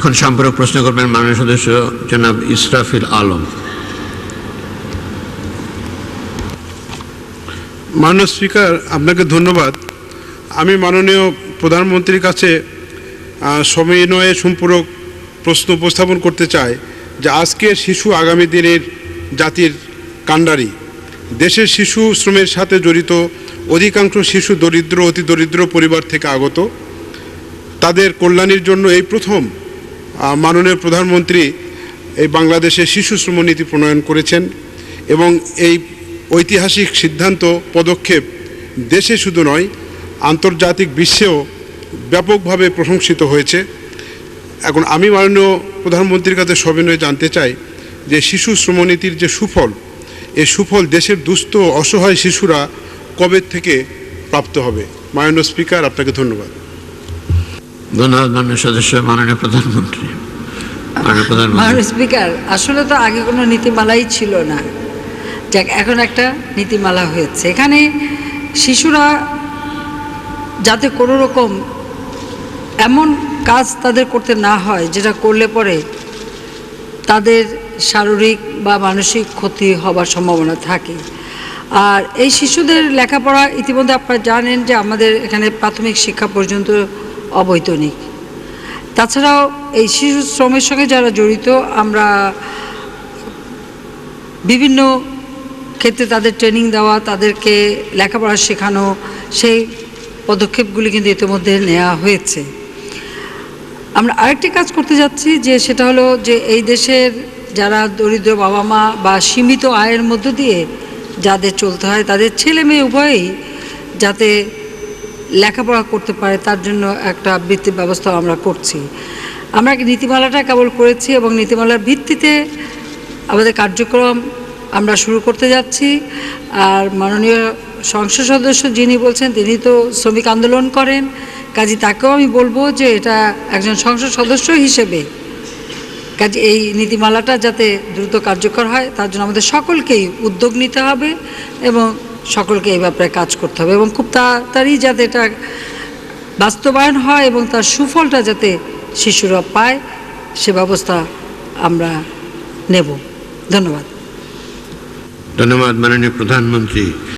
এখন সম্পূরক প্রশ্ন করবেন মাননীয় সদস্য জনাব ইসরাফিল আলম। মাননীয় স্পিকার, আপনাকে ধন্যবাদ। আমি মাননীয় প্রধানমন্ত্রীর কাছে সবিনয়ে সম্পূরক প্রশ্ন উপস্থাপন করতে চাই যে আজকের শিশু আগামী দিনের জাতির কাণ্ডারি। দেশের শিশু শ্রমের সাথে জড়িত অধিকাংশ শিশু দরিদ্র অতি দরিদ্র পরিবার থেকে আগত। তাদের কল্যাণের জন্য এই প্রথম মাননীয় প্রধানমন্ত্রী এই বাংলাদেশে শিশু শ্রমনীতি প্রণয়ন করেছেন এবং এই ঐতিহাসিক সিদ্ধান্ত পদক্ষেপ দেশে শুধু নয় আন্তর্জাতিক বিশ্বেও ব্যাপকভাবে প্রশংসিত হয়েছে। এখন আমি মাননীয় প্রধানমন্ত্রীর কাছে সবিনয়ে জানতে চাই যে শিশু শ্রমনীতির যে সুফল, এই সুফল দেশের দুস্থ অসহায় শিশুরা কবে থেকে প্রাপ্ত হবে। মাননীয় স্পিকার, আপনাকে ধন্যবাদ। ধন্যবাদ মাননীয় সদস্য। মাননীয় প্রধানমন্ত্রী। মাননীয় স্পিকার, আসলে তো আগে কোনো নীতিমালাই ছিল না, যাক এখন একটা নীতিমালা হয়েছে। এখানে শিশুরা যাতে কোনো রকম এমন কাজ তাদের করতে না হয় যেটা করলে পরে তাদের শারীরিক বা মানসিক ক্ষতি হবার সম্ভাবনা থাকে। আর এই শিশুদের লেখাপড়া ইতিমধ্যে আপনারা জানেন যে আমাদের এখানে প্রাথমিক শিক্ষা পর্যন্ত অবৈতনিক। তাছাড়াও এই শিশু শ্রমের সঙ্গে যারা জড়িত, আমরা বিভিন্ন ক্ষেত্রে তাদের ট্রেনিং দেওয়া, তাদেরকে লেখাপড়া শেখানো, সেই পদক্ষেপগুলি কিন্তু ইতিমধ্যে নেওয়া হয়েছে। আমরা আরেকটি কাজ করতে যাচ্ছি, যে সেটা হলো যে এই দেশের যারা দরিদ্র বাবা মা বা সীমিত আয়ের মধ্য দিয়ে যাদের চলতে হয়, তাদের ছেলে মেয়ে উভয়েই যাতে লেখাপড়া করতে পারে তার জন্য একটা বৃত্তির ব্যবস্থাও আমরা করছি। আমরা নীতিমালাটা কেবল করেছি এবং নীতিমালার ভিত্তিতে আমাদের কার্যক্রম আমরা শুরু করতে যাচ্ছি। আর মাননীয় সংসদ সদস্য যিনি বলছেন, তিনি তো শ্রমিক আন্দোলন করেন, কাজে তাকেও আমি বলবো যে এটা একজন সংসদ সদস্য হিসেবে কাজে এই নীতিমালাটা যাতে দ্রুত কার্যকর হয় তার জন্য আমাদের সকলকেই উদ্যোগ নিতে হবে এবং সকলকে এই ব্যাপারে কাজ করতে হবে এবং খুব তাড়াতাড়ি যাতে এটা বাস্তবায়ন হয় এবং তার সুফলটা যাতে শিশুরা পায় সে ব্যবস্থা আমরা নেব। ধন্যবাদ। ধন্যবাদ মাননীয় প্রধানমন্ত্রী।